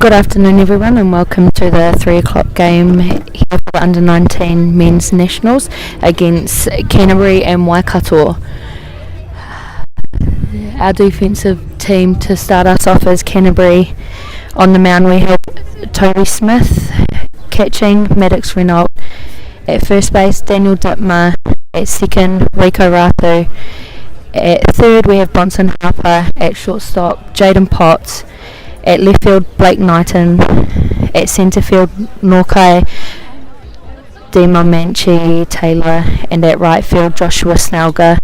Good afternoon everyone and welcome to the 3 o'clock game here for the Under 19 Men's Nationals against Canterbury and Waikato. Our defensive team to start us off is Canterbury. On the mound we have Toby Smith catching, Maddox Renault at first base, Daniel Dittmer at second, Rico Ratu at third. We have Bronson Harper at shortstop, Jaden Potts at left field, Blake Knighton at centre field, Norkai Demomanchi Taylor, and at right field, Joshua Snelger.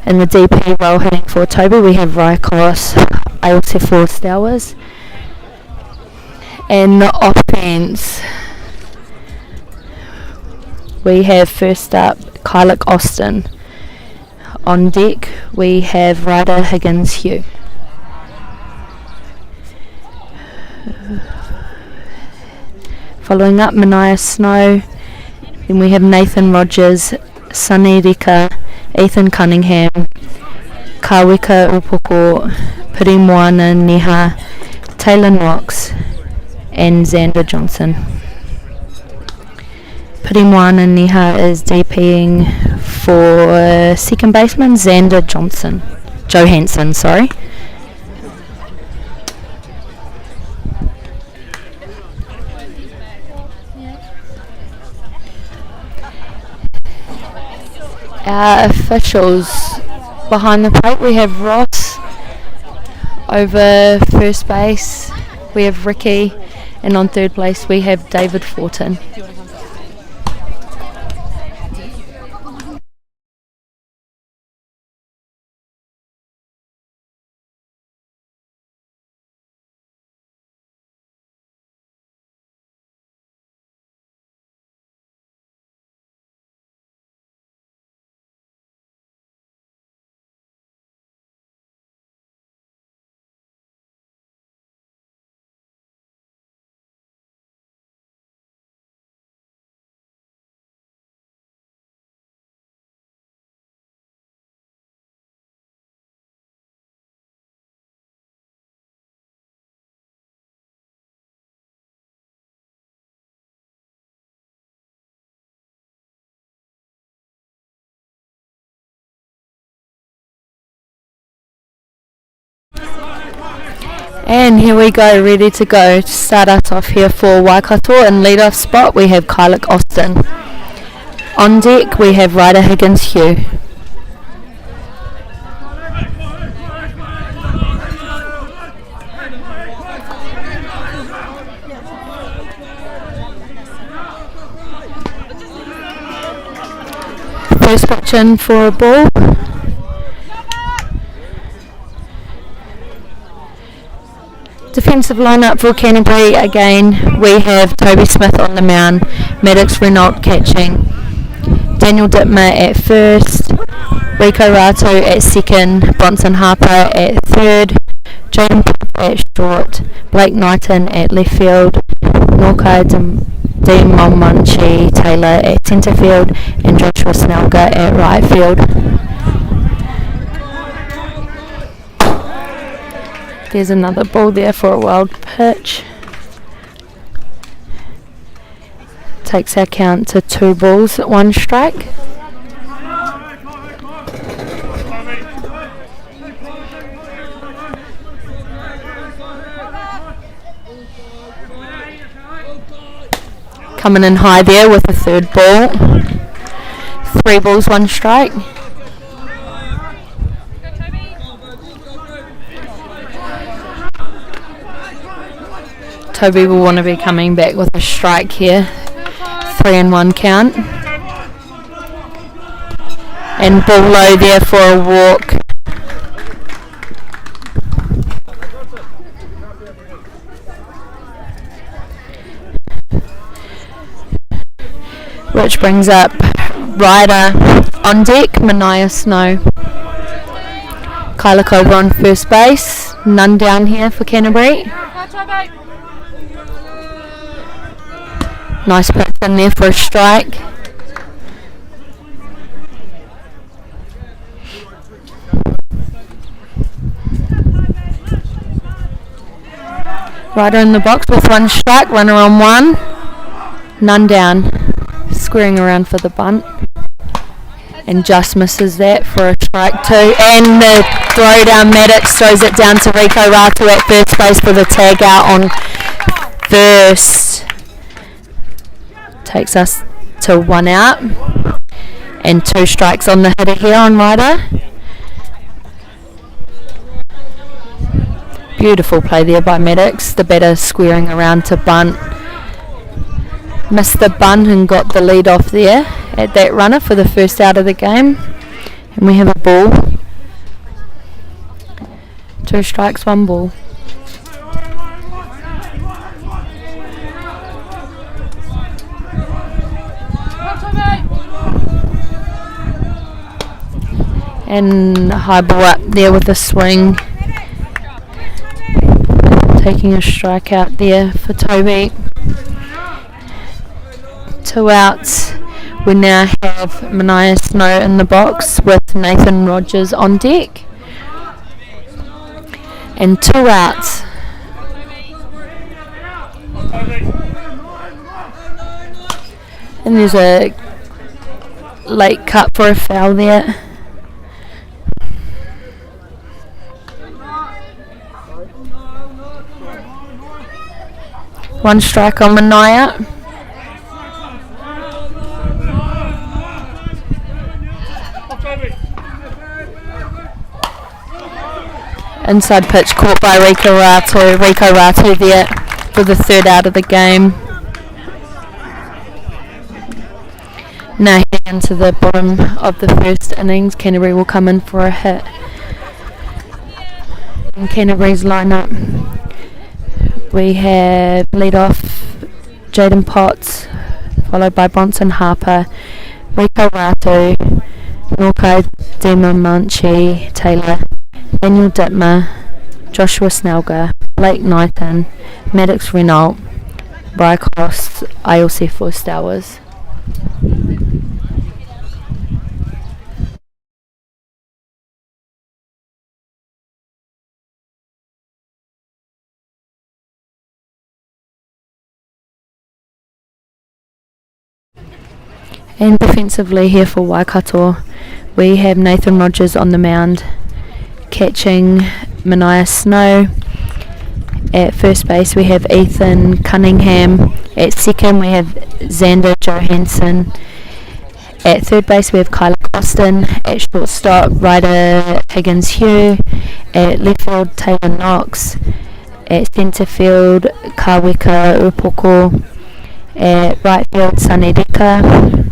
In the DP role hitting for Toby we have Raikos Aotefor Stowers. And the offense we have first up Kylik Austin. On deck we have Ryder Higgins Hugh. Following up Mania Snow, then we have Nathan Rogers, Sunny Rika, Ethan Cunningham, Kawika Upoko, Pirimwana Neha, Taylor Knox and Xander Johnson. Pirimwana Neha is DPing for second baseman Xander Johansson. Our officials behind the plate, we have Ross over first base, we have Ricky, and on third place we have David Fortin. And here we go, ready to go. To start us off here for Waikato, in lead-off spot we have Kylik Austin. On deck we have Ryder Higgins Hugh. First pitch in for a ball. Defensive lineup for Canterbury again, we have Toby Smith on the mound, Maddox Renault catching, Daniel Dittmer at first, Rico Ratu at second, Bronson Harper at third, Jaden Potts at short, Blake Knighton at left field, Norkai Demomanchi Taylor at centre field, and Joshua Snelger at right field. There's another ball there for a wild pitch. Takes our count to 2 balls, 1 strike. Coming in high there with a third ball. 3 balls, 1 strike. Toby will want to be coming back with a strike here. 3-1 count. And ball low there for a walk. Which brings up Ryder on deck, Mania Snow. Kylik over on first base. None down here for Canterbury. Nice pitch in there for a strike. Rider in the box with 1 strike, runner on 1, none down, squaring around for the bunt, and just misses that for a strike 2, and the throw down. Maddox throws it down to Rico Ratu at first base for the tag out on first. Takes us to 1 out, and 2 strikes on the hitter here on Rider. Beautiful play there by Maddox, the batter squaring around to bunt. Missed the bunt and got the lead off there at that runner for the first out of the game. And we have a ball. 2 strikes, 1 ball. And high ball up there with a swing. Taking a strike out there for Toby. 2 outs. We now have Mania Snow in the box with Nathan Rogers on deck. And 2 outs. And there's a late cut for a foul there. One strike on Mania. Inside pitch caught by Rico Ratu there for the 3rd out of the game. Now heading into the bottom of the first innings, Canterbury will come in for a hit. In Canterbury's lineup, we have lead off Jaden Potts, followed by Bronson Harper, Rico Ratu, Norkai Demonmanchi Taylor, Daniel Dittmer, Joshua Snelger, Blake Nathan, Maddox Renault, Brykos, Ailsefo Stowers. And defensively here for Waikato, we have Nathan Rogers on the mound, catching Mania Snow. At first base we have Ethan Cunningham. At second we have Xander Johansson. At third base we have Kyla Costin. At shortstop Ryder Higgins Hugh. At left field Taylor Knox. At centre field Kawika Upoko. At right field Sunny Deka.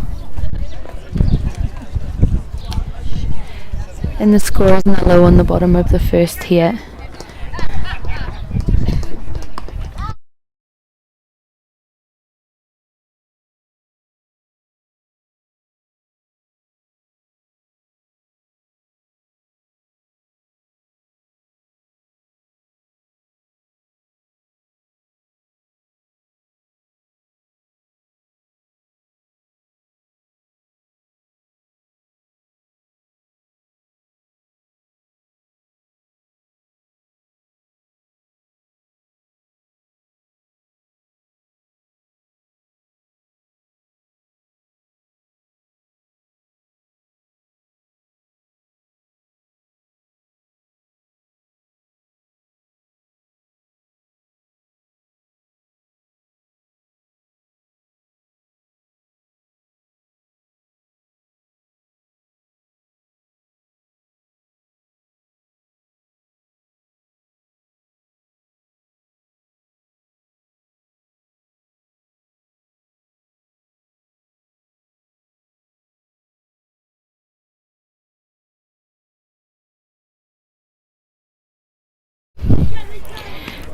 And the score is not low on the bottom of the first here.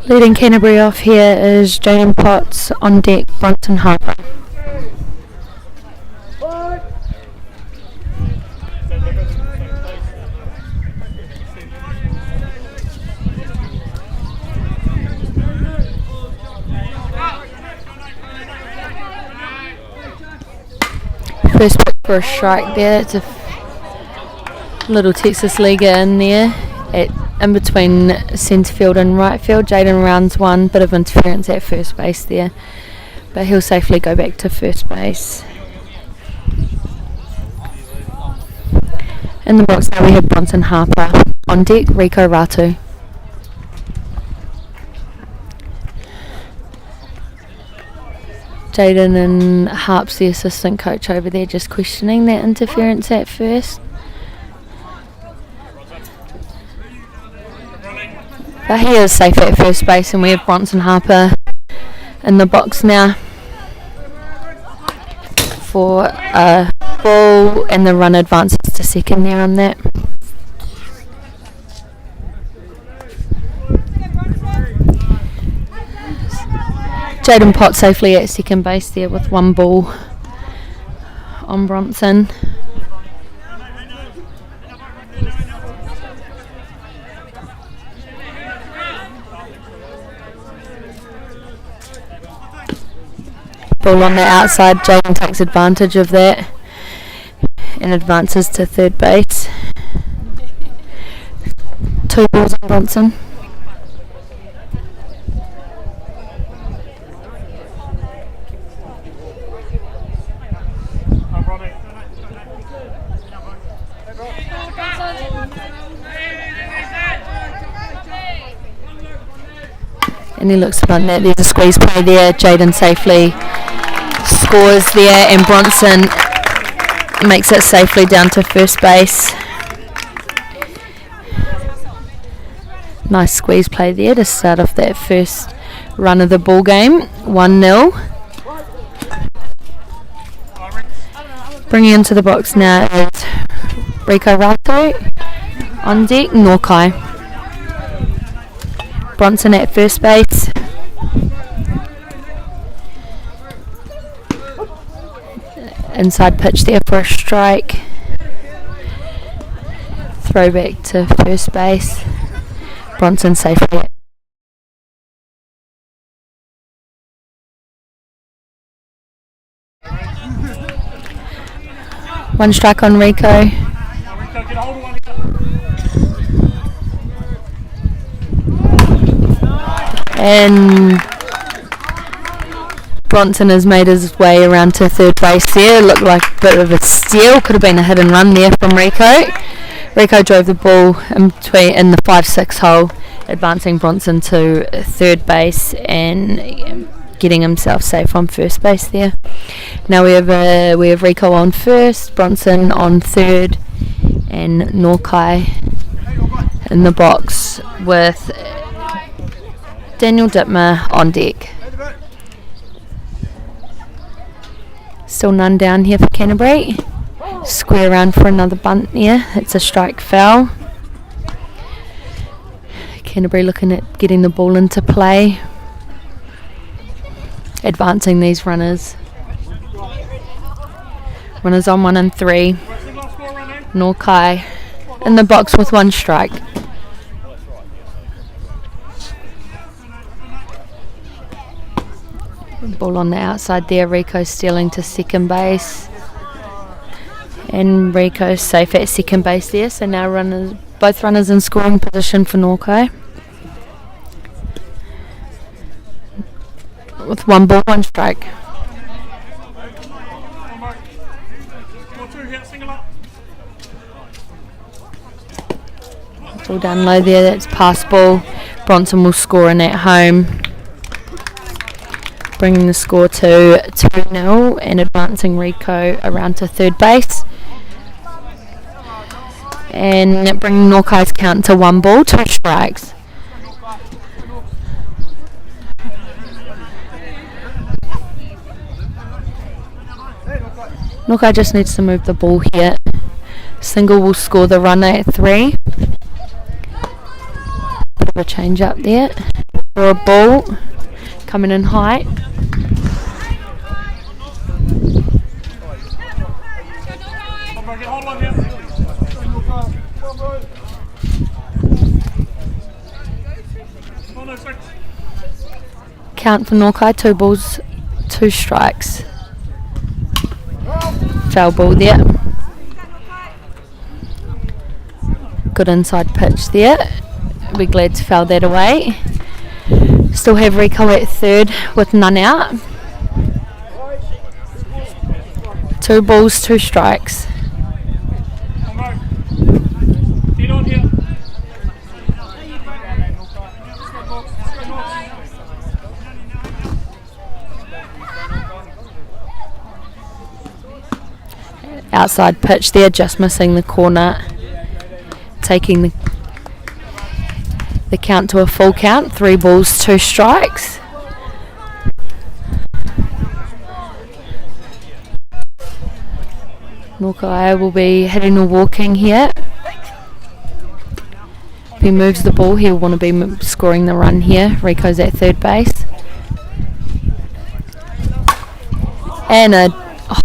Leading Canterbury off here is Jaden Potts, on deck Bronson Harper. First pick for a strike there. It's a little Texas Leaguer in there at in between centre field and right field. Jaden rounds one, bit of interference at first base there, but he'll safely go back to first base. In the box now we have Bronson Harper. On deck, Rico Ratu. Jaden and Harp's the assistant coach over there, just questioning that interference at first. But he is safe at first base, and we have Bronson Harper in the box now for a ball, and the run advances to second there on that. Jaden Pott safely at second base there with one ball on Bronson. Ball on the outside, Jaden takes advantage of that and advances to third base. 2 balls on Bronson. And he looks upon that. There's a squeeze play there. Jaden safely scores there, and Bronson makes it safely down to first base. Nice squeeze play there to start off that first run of the ball game. 1-0. Bringing into the box now is Rico Rato. On deck, Norkai. Bronson at first base. Inside pitch there for a strike. Throw back to first base. Bronson safely. One strike on Rico. And Bronson has made his way around to third base there. Looked like a bit of a steal. Could have been a hit and run there from Rico. Rico drove the ball in the 5-6 hole, advancing Bronson to third base and getting himself safe on first base there. Now we have Rico on first, Bronson on third, and Norkai in the box with Daniel Dittmer on deck. Still none down here for Canterbury. Square around for another bunt there. It's a strike foul. Canterbury looking at getting the ball into play. Advancing these runners. Runners on 1 and 3. Norkai in the box with 1 strike. Ball on the outside there. Rico stealing to second base. And Rico's safe at second base there. So now both runners in scoring position for Norkai. With 1 ball, 1 strike. It's all down low there. That's pass ball. Bronson will score in at home, bringing the score to 2-0 and advancing Rico around to third base. And bringing Norkai's count to 1 ball, 2 strikes. Norkai just needs to move the ball here. Single will score the run at 3. Bit of a change up there for a ball coming in high. Count for Norkai, 2 balls, 2 strikes. Foul ball there. Good inside pitch there. Be glad to foul that away. Still have Rico at third with none out. 2 balls, 2 strikes. Outside pitch there, just missing the corner, taking the count to a full count. 3 balls, 2 strikes. Norkai will be hitting or walking here. If he moves the ball, he'll want to be scoring the run here. Rico's at third base. And a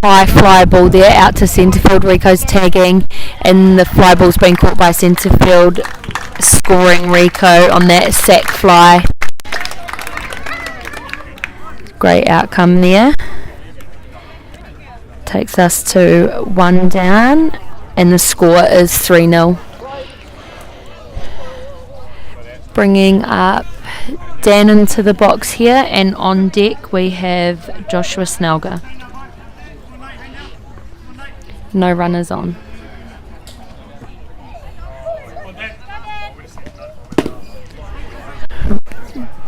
high fly ball there out to centre field. Rico's tagging, and the fly ball's been caught by centre field, scoring Rico on that sack fly. Great outcome there. Takes us to 1 down, and the score is 3-0. Bringing up Dan into the box here, and on deck we have Joshua Snelger. No runners on.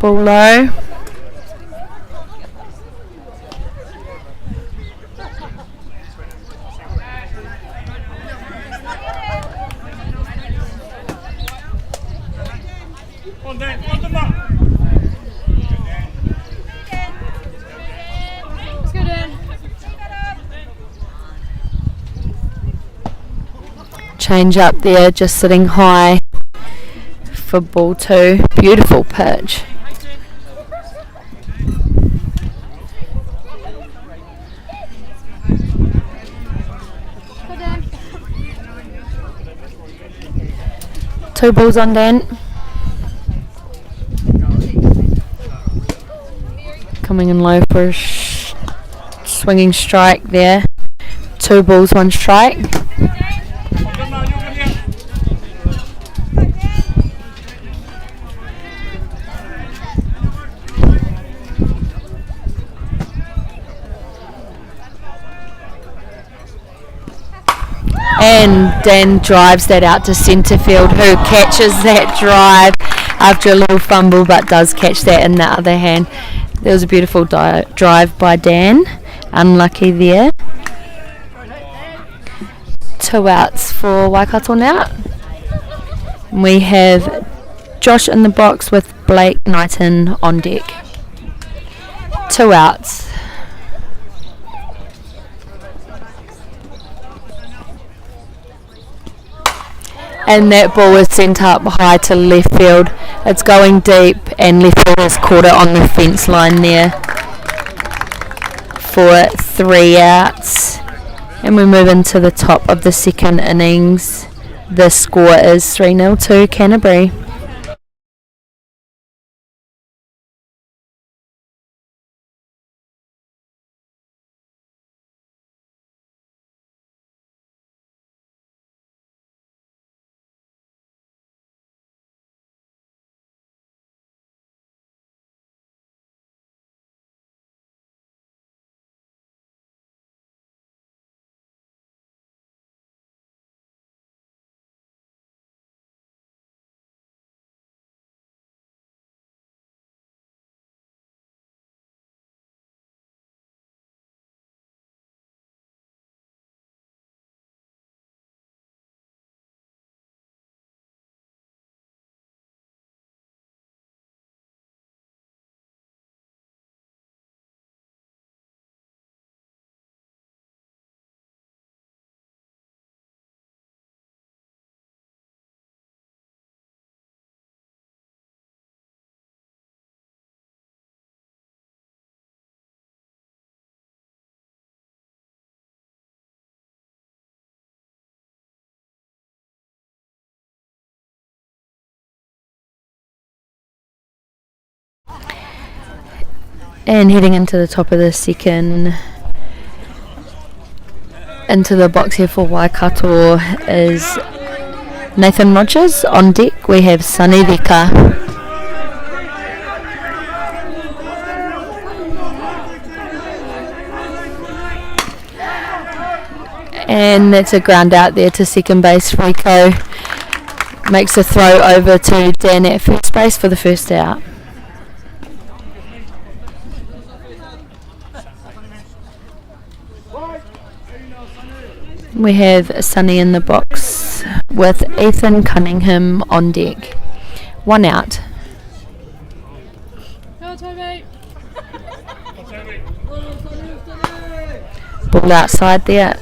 Ball low. Change up there, just sitting high for ball 2. Beautiful pitch. Two balls on Dan. Coming in low for a swinging strike there. 2 balls, 1 strike. And Dan drives that out to centre field, who catches that drive after a little fumble, but does catch that in the other hand. There was a beautiful drive by Dan. Unlucky there. 2 outs for Waikato now. We have Josh in the box with Blake Knighton on deck. 2 outs. And that ball is sent up high to left field. It's going deep, and left field has caught it on the fence line there for 3 outs. And we move into the top of the second innings. The score is 3-0 to Canterbury. And heading into the top of the second, into the box here for Waikato is Nathan Rogers. On deck we have Sunny Vika. And that's a ground out there to second base. Rico makes a throw over to Dan at first base for the first out. We have Sunny in the box with Ethan Cunningham on deck. One out. Ball outside there.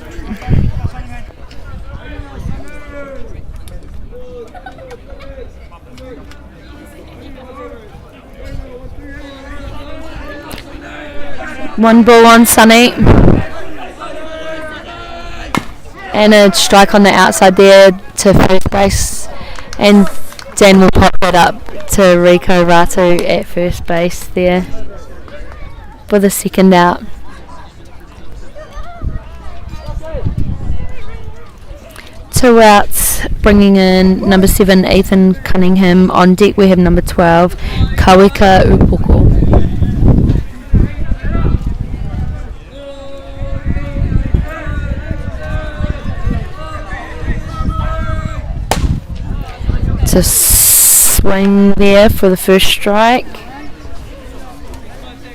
One ball on Sunny. And a strike on the outside there to first base. And Dan will pop that up to Rico Ratu at first base there for the second out. Two outs, bringing in number 7 Ethan Cunningham. On deck we have number 12 Kawika Upoko. To swing there for the first strike.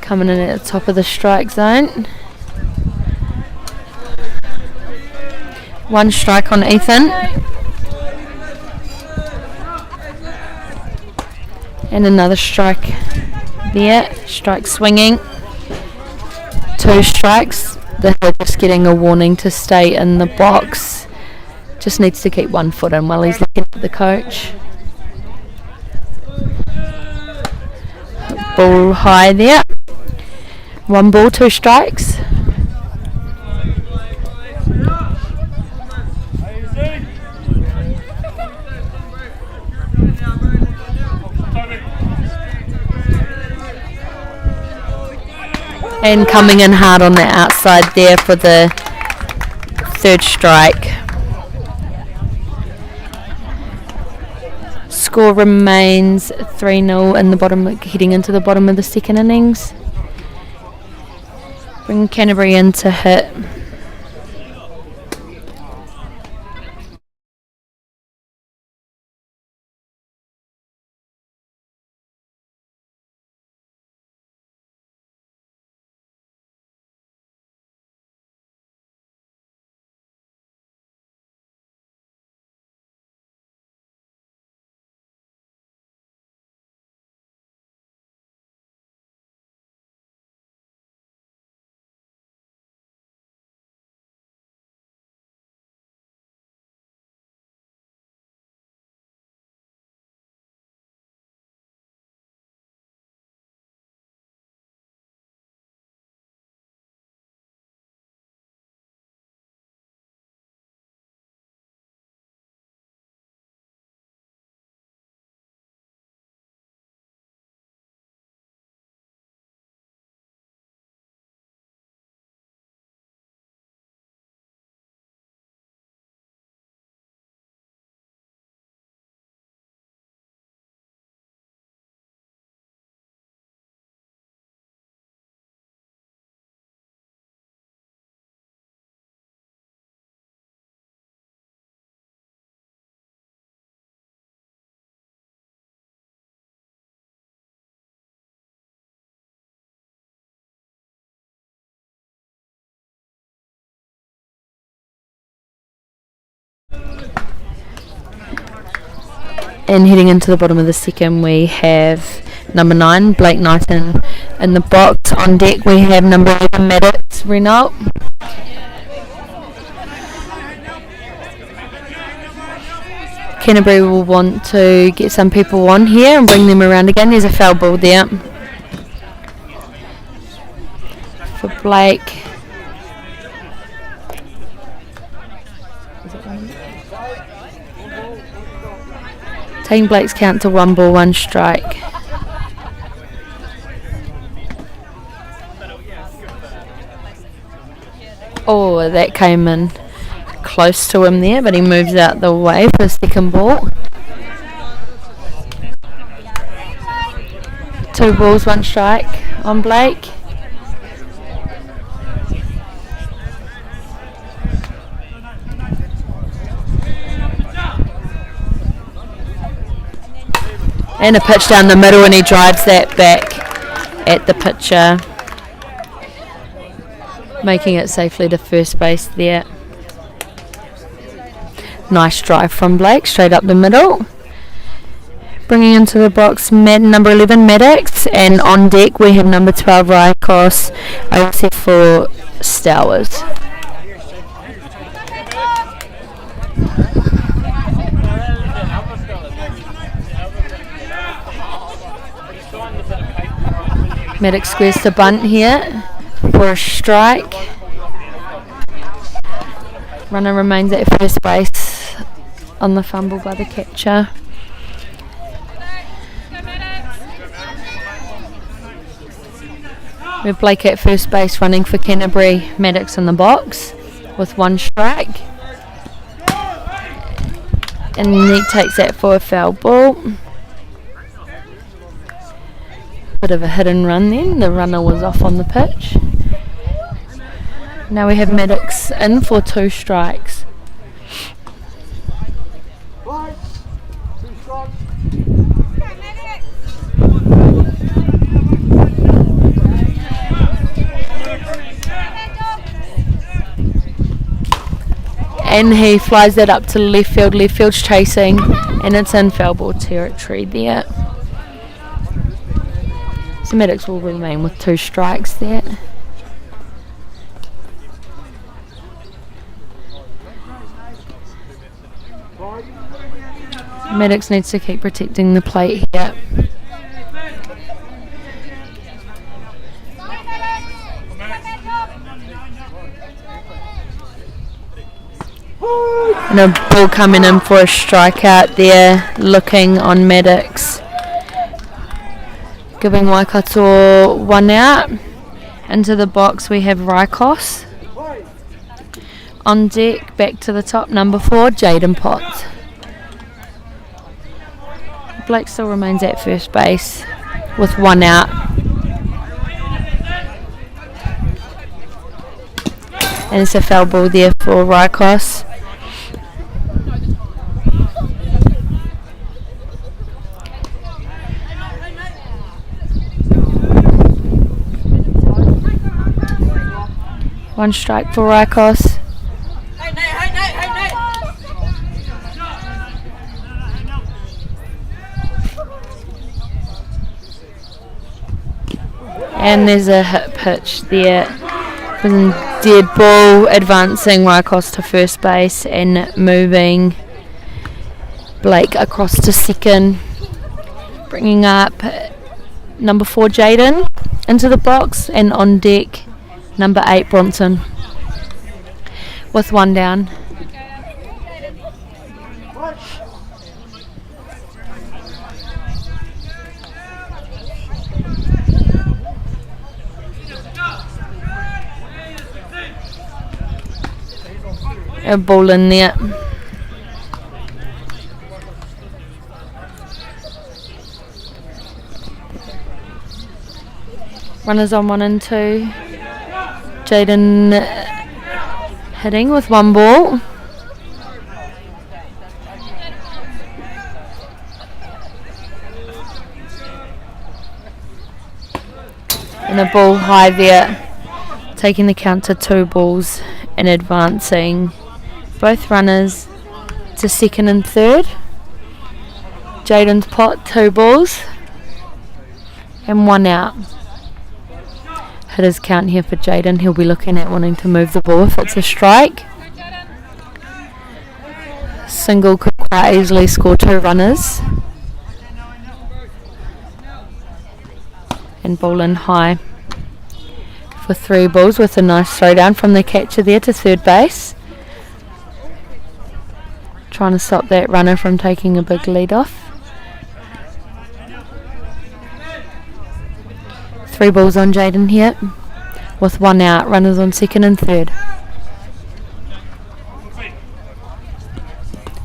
Coming in at the top of the strike zone. One strike on Ethan. And another strike there. Strike swinging. Two strikes. They're just getting a warning to stay in the box. Just needs to keep one foot in while he's looking at the coach. Ball high there. One ball, two strikes. And coming in hard on the outside there for the third strike. Score remains 3-0 in the bottom, heading into the bottom of the second innings. Bring Canterbury in to hit. And heading into the bottom of the second, we have number 9 Blake Knighton in the box. On deck we have number 11 Maddox Renault. Canterbury will want to get some people on here and bring them around again. There's a foul ball there for Blake. Taking Blake's count to 1 ball, 1 strike. Oh, that came in close to him there, but he moves out the way for a second ball. 2 balls, 1 strike on Blake. And a pitch down the middle, and he drives that back at the pitcher, making it safely to first base there. Nice drive from Blake, straight up the middle. Bringing into the box number 11 Maddox, and on deck we have number 12 Rykos, OC for Stowers. Maddox squares the bunt here for a strike. Runner remains at first base on the fumble by the catcher. We have Blake at first base running for Canterbury, Maddox in the box with 1 strike. And he takes that for a foul ball. Bit of a hit and run then, the runner was off on the pitch. Now we have Maddox in for 2 strikes. And he flies that up to left field. Left field's chasing, and it's in foul ball territory there. So Maddox will remain with 2 strikes there. Maddox needs to keep protecting the plate here. And a ball coming in for a strikeout there, looking on Maddox, giving Waikato 1 out. Into the box we have Rykos. On deck, back to the top, number 4, Jaden Potts. Blake still remains at first base with 1 out. And it's a foul ball there for Rykos. One strike for Rykos. And there's a hit pitch there. Dead ball, advancing Rykos to first base and moving Blake across to second. Bringing up number 4 Jaden into the box, and on deck number 8 Bronson with 1 down. A ball in there. Runners on 1 and 2. Jaden hitting with 1 ball. And a ball high there, taking the count to 2 balls and advancing both runners to second and third. Jaden's pot, 2 balls and 1 out. Hitter's count here for Jaden. He'll be looking at wanting to move the ball if it's a strike. Single could quite easily score 2 runners. And ball in high for 3 balls with a nice throwdown from the catcher there to third base. Trying to stop that runner from taking a big lead off. 3 balls on Jaden here with 1 out. Runners on second and third.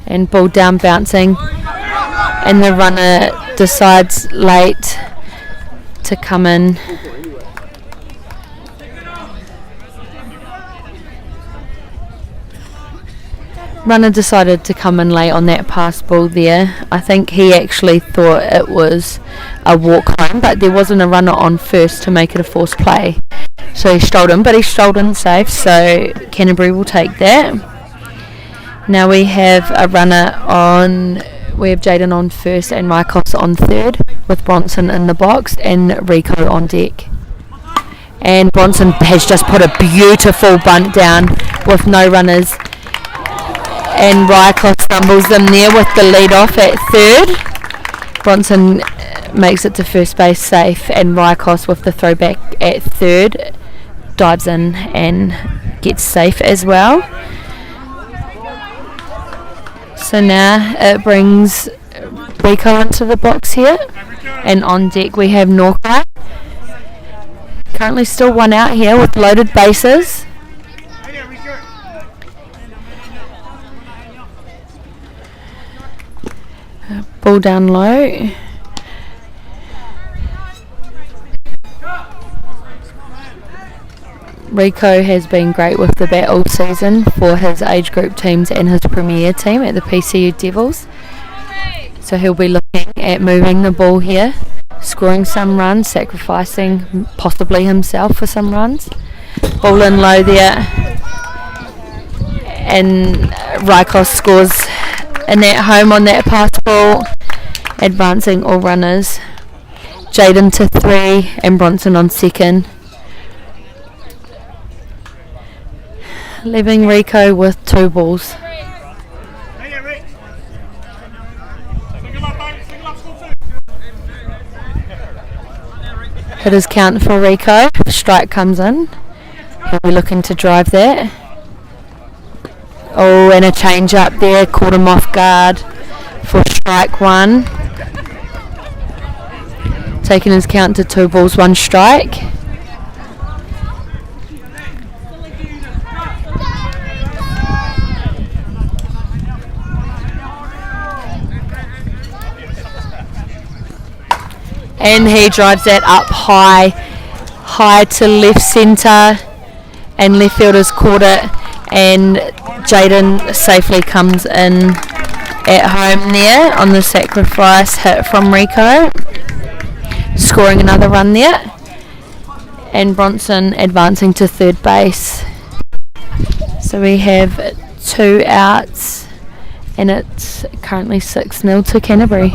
and ball down bouncing, and the runner decides late to come in. Runner decided to come in late on that pass ball there. I think he actually thought it was a walk home, but there wasn't a runner on first to make it a forced play. So he strolled in, but he strolled in safe, so Canterbury will take that. Now we have a runner on, we have Jaden on first and Rykos on third, with Bronson in the box and Rico on deck. And Bronson has just put a beautiful bunt down with no runners. And Rykos stumbles in there with the lead off at third. Bronson makes it to first base safe, and Rykos with the throwback at third dives in and gets safe as well. So now it brings Rico into the box here, and on deck we have Norkai. Currently still one out here with loaded bases. Ball down low. Rico has been great with the bat all season for his age group teams and his premier team at the PCU Devils. So he'll be looking at moving the ball here, scoring some runs, sacrificing possibly himself for some runs. Ball in low there, and Rykos scores in at home on that pass ball, advancing all runners. Jaden to 3 and Bronson on second, leaving Rico with 2 balls. Hitters count for Rico. Strike comes in. He'll be looking to drive that. Oh, and a change up there, caught him off guard for strike 1. Taking his count to 2 balls, 1 strike. And he drives that up high to left centre, and left fielders caught it, and Jaden safely comes in at home there on the sacrifice hit from Rico, scoring another run there, and Bronson advancing to third base. So we have 2 outs, and it's currently 6-0 to Canterbury.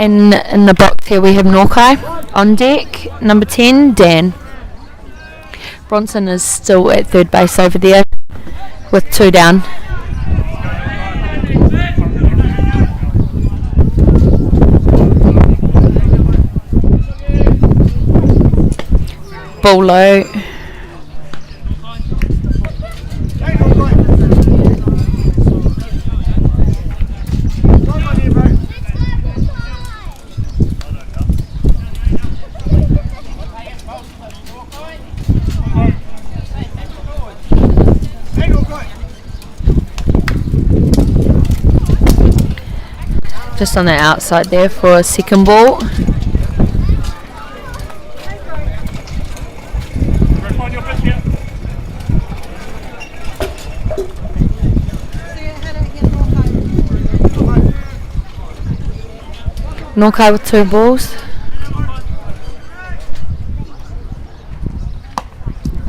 And in the box here we have Norkai on deck, number 10, Dan. Bronson is still at third base over there with 2 down. Ball low. Just on the outside there for a second ball. Norkai with 2 balls.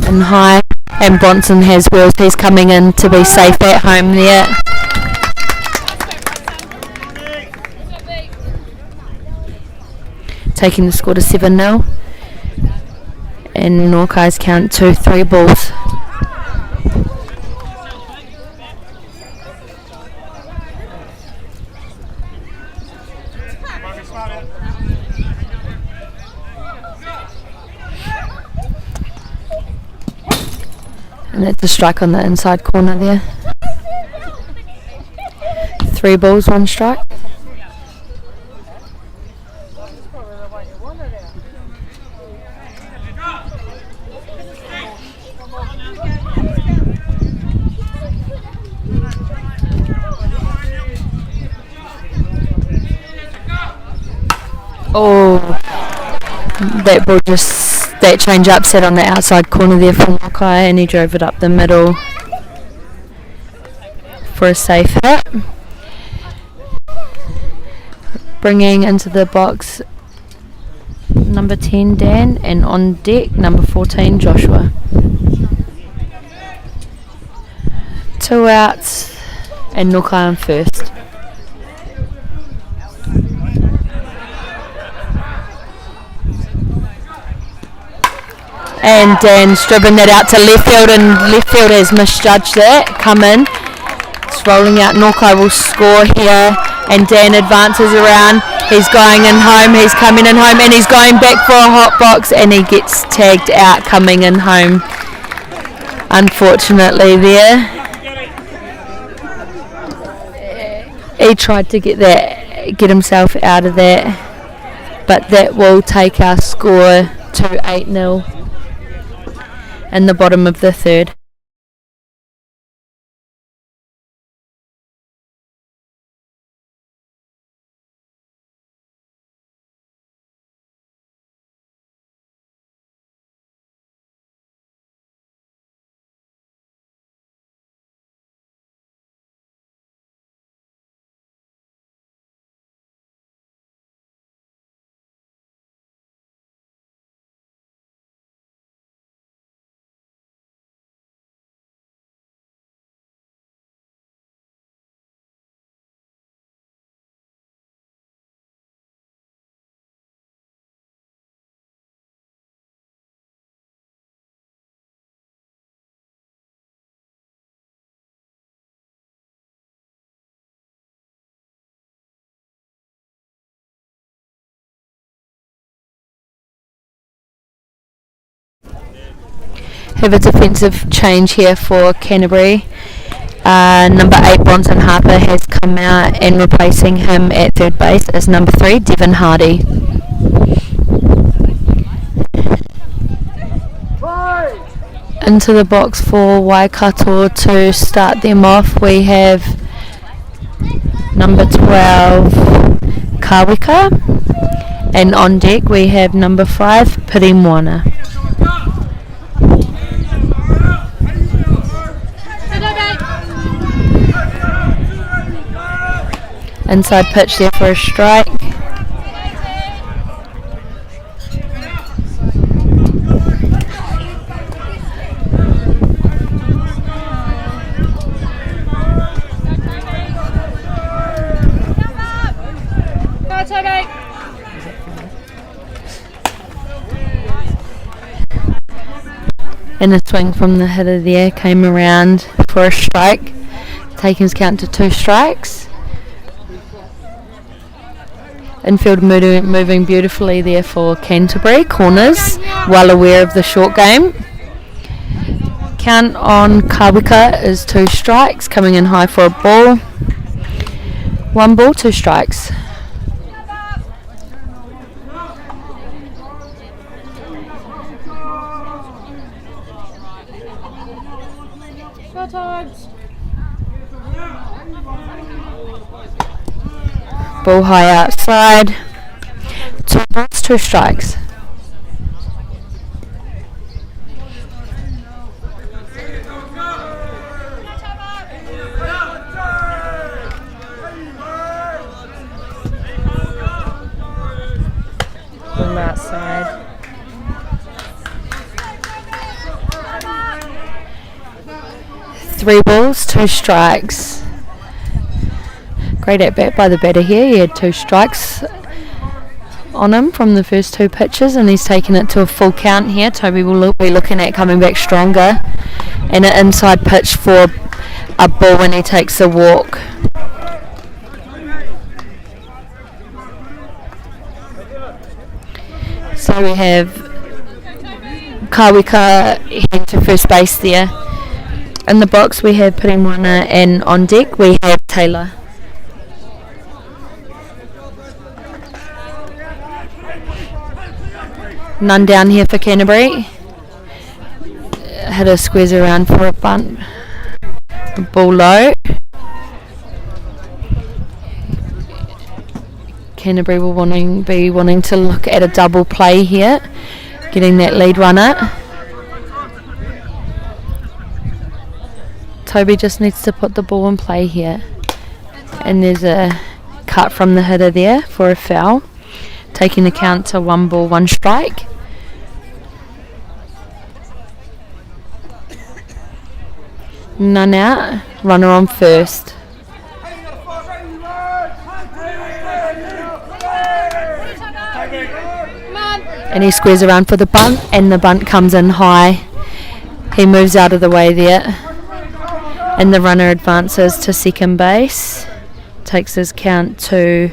And high. And Bronson has wheels. He's coming in to be safe at home there. Taking the score to 7-0. And Norkai's count to 3 balls. And that's a strike on the inside corner there. 3 balls, 1 strike. Oh, that ball that change up sat on the outside corner there for Makai, and he drove it up the middle for a safe hit. Bringing into the box number 10 Dan, and on deck number 14 Joshua. 2 outs and Nukai on first. And Dan's driven that out to left field, and left field has misjudged that. Come in. It's rolling out. Norkai will score here, and Dan advances around. He's going in home. He's coming in home, and he's going back for a hot box, and he gets tagged out coming in home. Unfortunately there. He tried to get himself out of that, but that will take our score to 8-0. In the bottom of the third. Have a defensive change here for Canterbury. Number 8 Bronson Harper has come out, and replacing him at third base is number 3 Devon Hardy. Into the box for Waikato to start them off, we have number 12 Kawika, and on deck we have number 5 Pirimwana. Inside pitch there for a strike. And a swing from the hitter there came around for a strike, taking his count to 2 strikes. Infield moving beautifully there for Canterbury. Corners, well aware of the short game. Count on Kawika is 2 strikes, coming in high for a ball. 1 ball, 2 strikes. Ball high outside. 2 balls, 2 strikes. Ball outside. Three balls, 2 strikes. Great at bat by the batter here. He had 2 strikes on him from the first 2 pitches, and he's taken it to a full count here. Toby will be looking at coming back stronger, and an inside pitch for a ball when he takes a walk. So we have Kawika heading to first base there. In the box we have Piriwana, and on deck we have Taylor. None down here for Canterbury. Had a squeeze around for a bunt. Ball low. Canterbury will be wanting to look at a double play here, getting that lead runner. Toby just needs to put the ball in play here, and there's a cut from the hitter there for a foul, taking the count to 1 ball 1 strike. None out, runner on first. And he squares around for the bunt, and the bunt comes in high. He moves out of the way there, and the runner advances to second base, takes his count to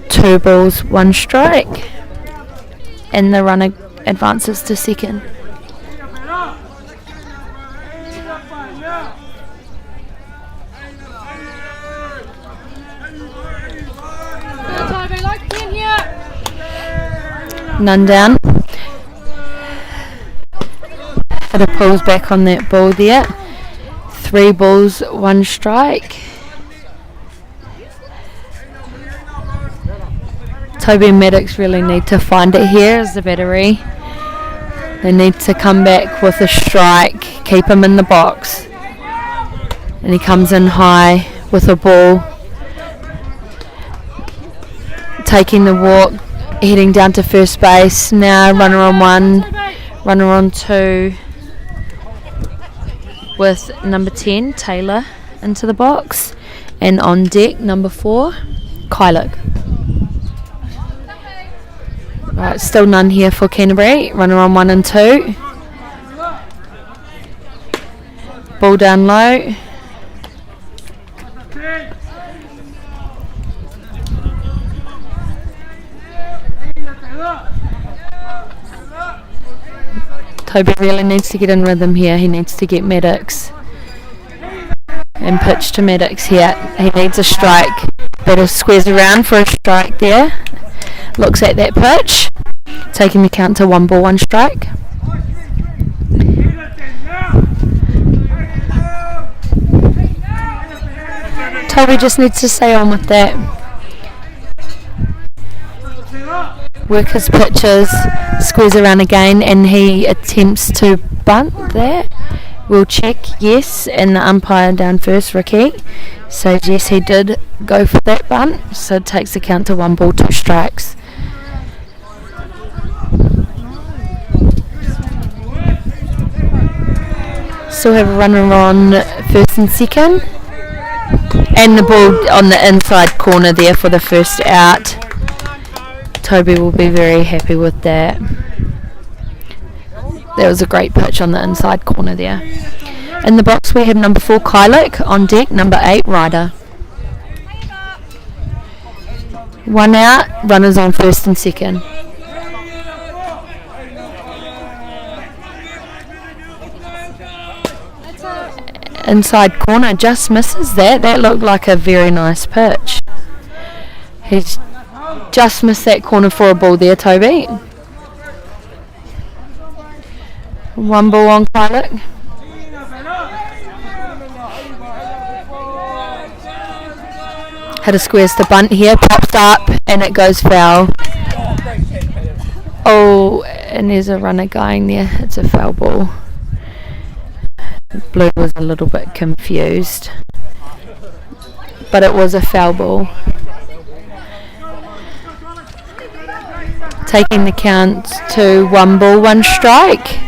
2 balls 1 strike, and the runner advances to second. None down. Hitter pulls back on that ball there. 3 balls 1 strike. Toby and Maddox really need to find it here as the battery. They need to come back with a strike, keep him in the box. And he comes in high with a ball. Taking the walk, heading down to first base. Now runner on 1, runner on 2, with number 10, Taylor, into the box. And on deck, number 4, Kylick. Right, still none here for Canterbury. Runner on 1 and 2. Ball down low. Toby really needs to get in rhythm here. He needs to get Maddox and pitch to Maddox here. He needs a strike. Better squares around for a strike there. Looks at that pitch, taking the count to 1 ball 1 strike. Toby just needs to stay on with that. Work his pitches, squares around again, and he attempts to bunt that. We'll check, yes, and the umpire down first, Ricky, says yes, he did go for that bunt, so it takes the count to 1 ball 2 strikes. Still have a runner on first and second, and the ball on the inside corner there for the first out. Toby will be very happy with that. That was a great pitch on the inside corner there. In the box we have number 4, Kylick. On deck, number 8, Ryder. 1 out, runners on first and second. Inside corner, just misses that. That looked like a very nice pitch. He's just missed that corner for a ball there, Toby. 1 ball on Kylick. Had a squares to bunt here, popped up, and it goes foul. Oh, and there's a runner going there. It's a foul ball. Blue was a little bit confused, but it was a foul ball. Taking the count to 1 ball 1 strike.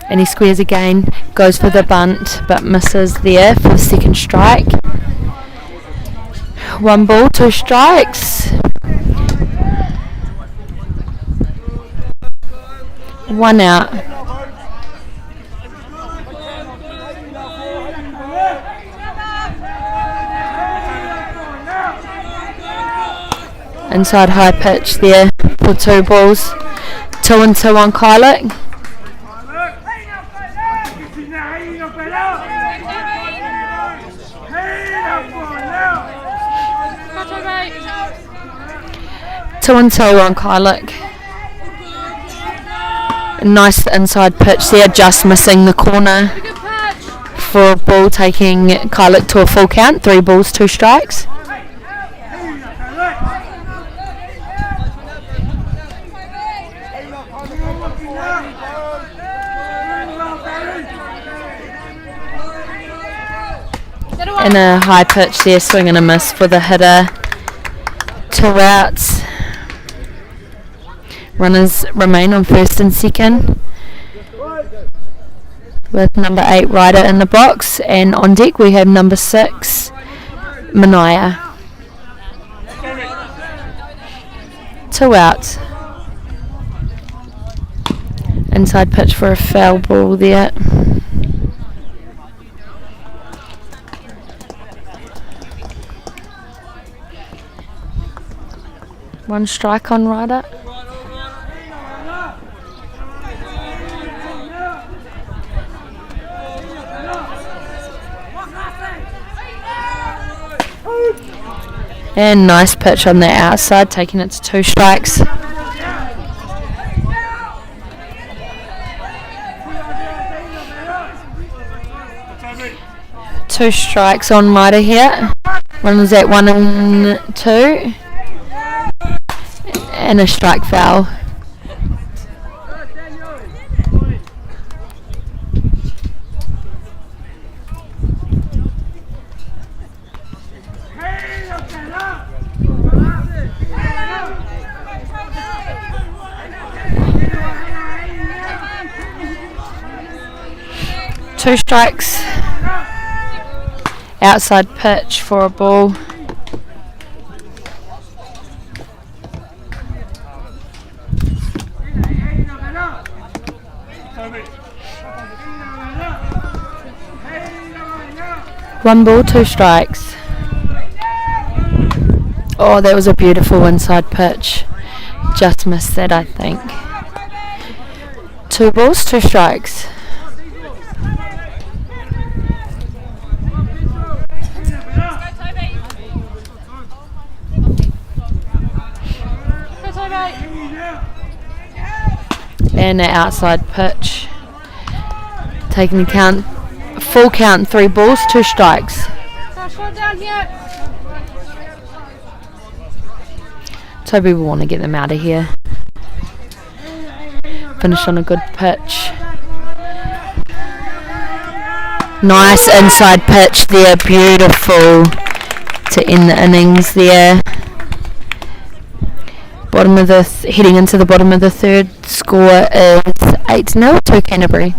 And he squares again, goes for the bunt, but misses there for the second strike. 1 ball 2 strikes. 1 out. Inside high pitch there for 2 balls. 2-2 on Kylick. Two and two on Kylick. Nice inside pitch there, just missing the corner for a ball, taking Kylick to a full count. 3 balls, 2 strikes. And a high pitch there, swing and a miss for the hitter. 2 outs. Runners remain on first and second, with number 8 Ryder in the box, and on deck we have number 6 Manaya. 2 outs. Inside pitch for a foul ball there. One strike on Ryder. And nice pitch on the outside, taking it to 2 strikes. Two strikes on Ryder here. Runners at 1 and 2. And a strike foul. Two strikes. Outside pitch for a ball. One ball, 2 strikes. Oh, that was a beautiful inside pitch. Just missed that, I think. 2 balls, 2 strikes. And an outside pitch. Taking the count, full count, 3 balls, 2 strikes. Toby will want to get them out of here. Finish on a good pitch. Nice inside pitch there, beautiful to end the innings there. Bottom of the heading into the bottom of the third, score is 8-0 to Canterbury.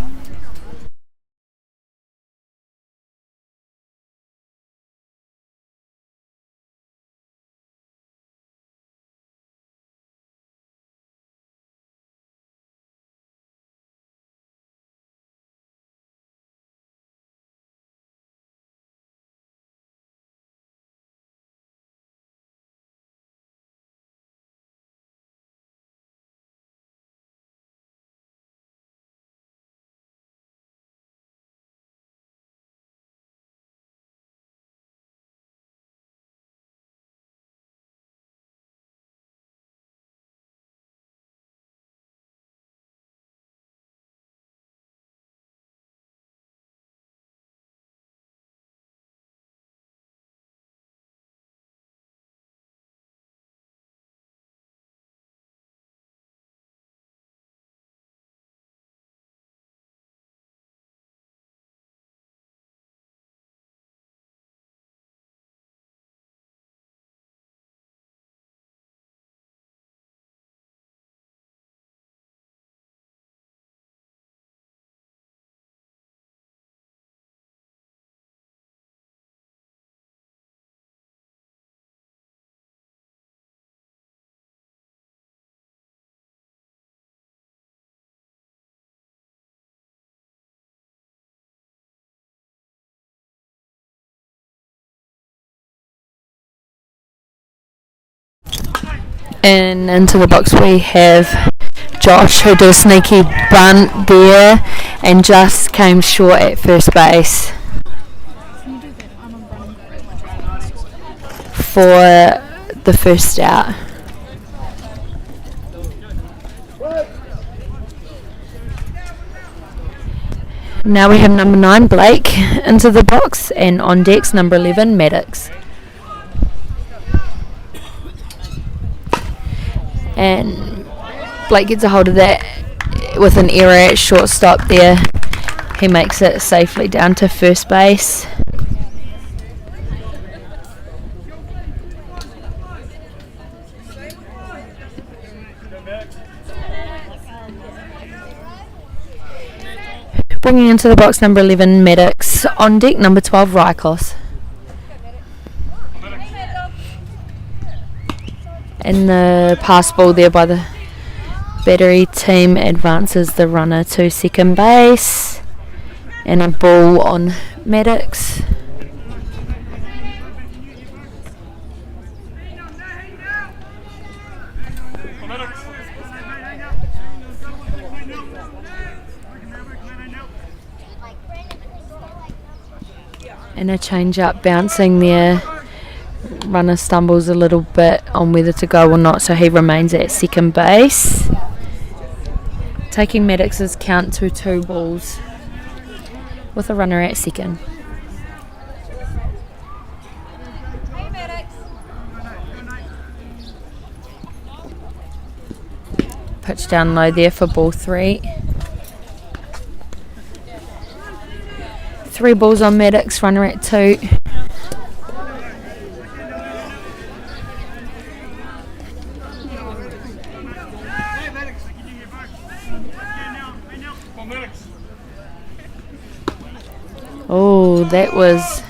And into the box we have Josh, who did a sneaky bunt there and just came short at first base for the first out. Now we have number 9 Blake into the box, and on deck's number 11 Maddox. And Blake gets a hold of that with an error at shortstop there. He makes it safely down to first base. Bringing into the box number 11 Maddox, on deck number 12 Rykos. And the pass ball there by the battery team advances the runner to second base, and a ball on Maddox. And a change up bouncing there. Runner stumbles a little bit on whether to go or not, so he remains at second base, taking Maddox's count to 2 balls with a runner at second. Pitch down low there for ball 3. 3 balls on Maddox, runner at 2. Oh, that was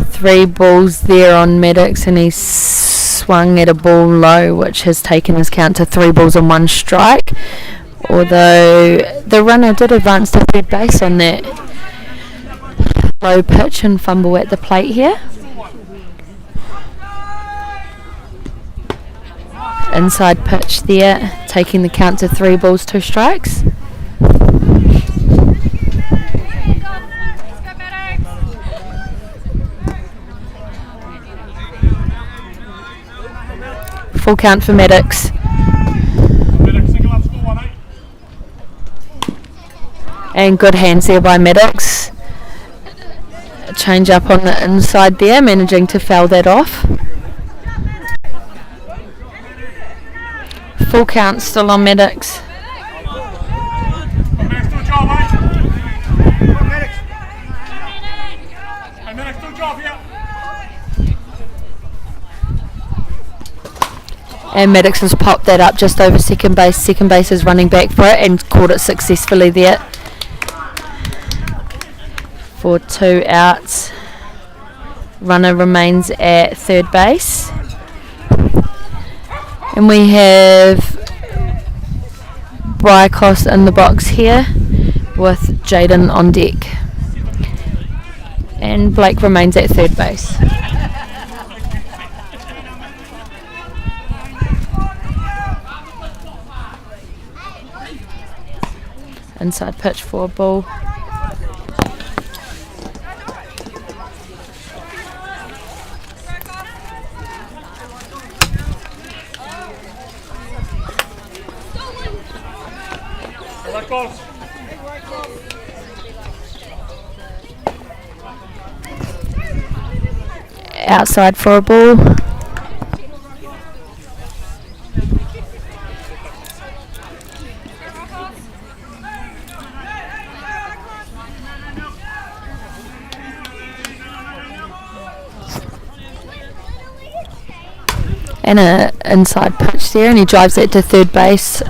three balls there on Maddox, and he swung at a ball low, which has taken his count to 3 balls and 1 strike. Although the runner did advance to third base on that low pitch and fumble at the plate here. Inside pitch there, taking the count to 3 balls, 2 strikes. Full count for Maddox. And good hands there by Maddox. A change up on the inside there, managing to foul that off. Full count still on Maddox. And Maddox has popped that up just over second base. Second base is running back for it and caught it successfully there for 2 outs. Runner remains at third base. And we have Rykos in the box here with Jaden on deck. And Blake remains at third base. Inside pitch for a ball. Outside for a ball. And a inside pitch there, and he drives it to third base,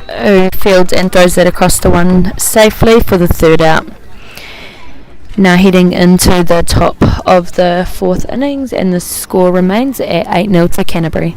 who fields and throws that across to one safely for the 3rd out. Now heading into the top of the 4th innings, and the score remains at 8-0 to Canterbury.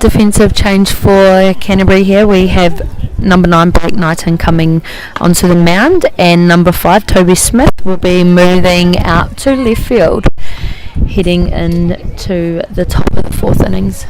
defensive change for Canterbury here. We have number 9 Blake Knighton coming onto the mound, and number 5 Toby Smith will be moving out to left field, heading into the top of the 4th innings.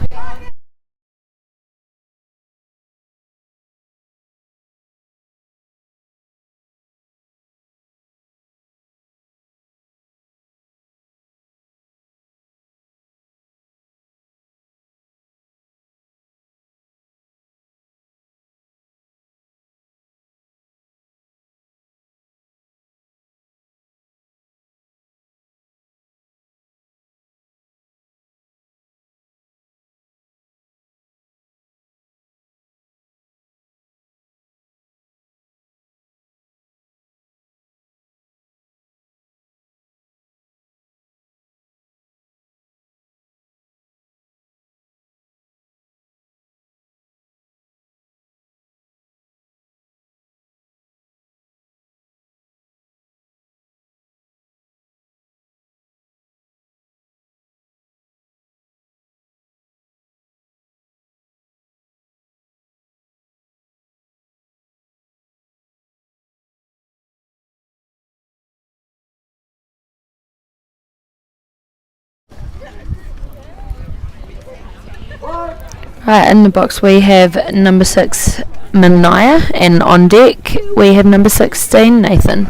Right, in the box we have number 6 Mania, and on deck we have number 16 Nathan.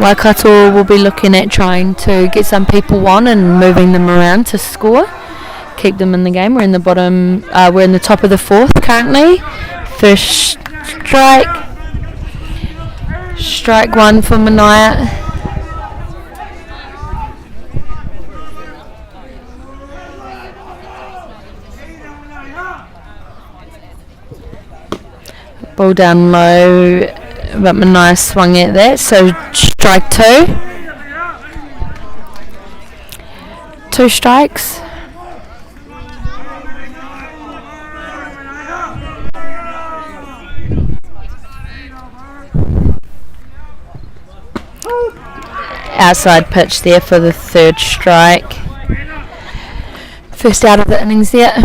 Waikato will be looking at trying to get some people on and moving them around to score, keep them in the game. We're in the top of the 4th currently. First strike 1 for Mania. Ball down low, but Mania swung at that, so strike 2. 2 strikes. Outside pitch there for the 3rd strike. First out of the innings there.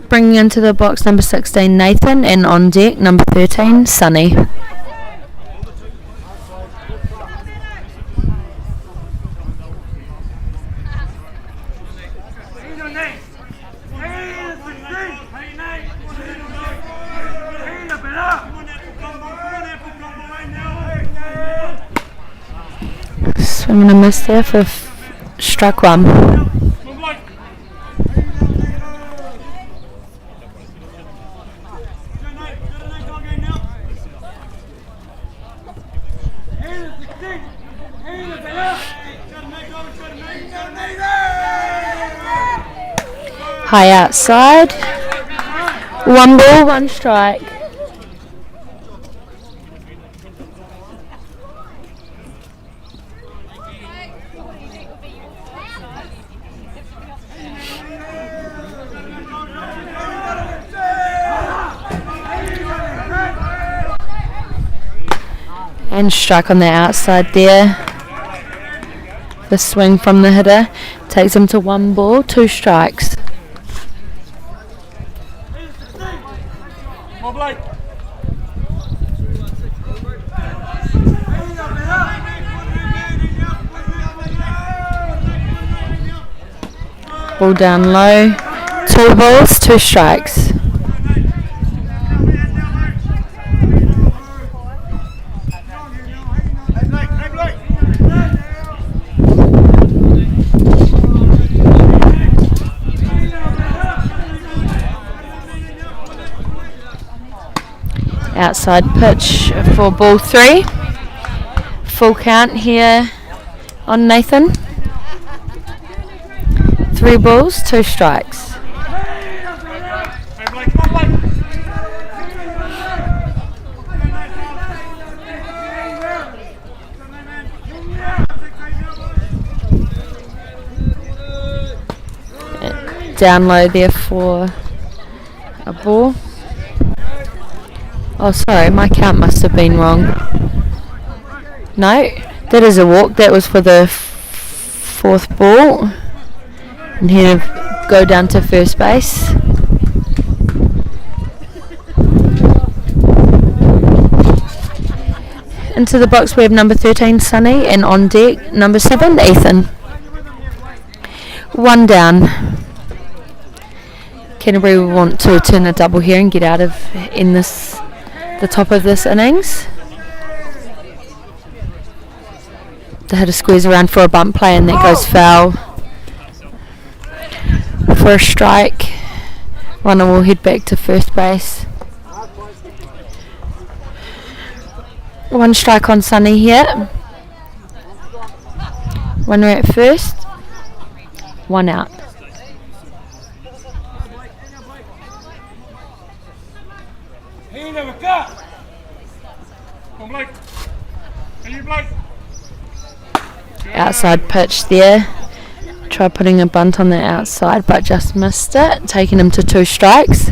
Bringing into the box number 16 Nathan, and on deck number 13 Sunny. Swinging a miss there for strike 1. High outside. 1 ball, 1 strike. And strike on the outside there. The swing from the hitter takes him to 1 ball, 2 strikes. Ball down low, 2 balls, 2 strikes. Outside pitch for ball 3. Full count here on Nathan. 3 balls, 2 strikes. Down low there for a ball. Oh, sorry, my count must have been wrong. No, that is a walk. That was for the 4th ball. And he'll go down to first base. Into the box we have number 13 Sunny, and on deck number 7 Ethan. 1 down. Canterbury will want to turn a double here and get out of the top of this innings. They had to squeeze around for a bump play, and that goes foul. For a strike, runner will head back to first base. 1 strike on Sunny here. Runner at first. 1 out. Outside pitch there. Try putting a bunt on the outside, but just missed it, taking him to 2 strikes.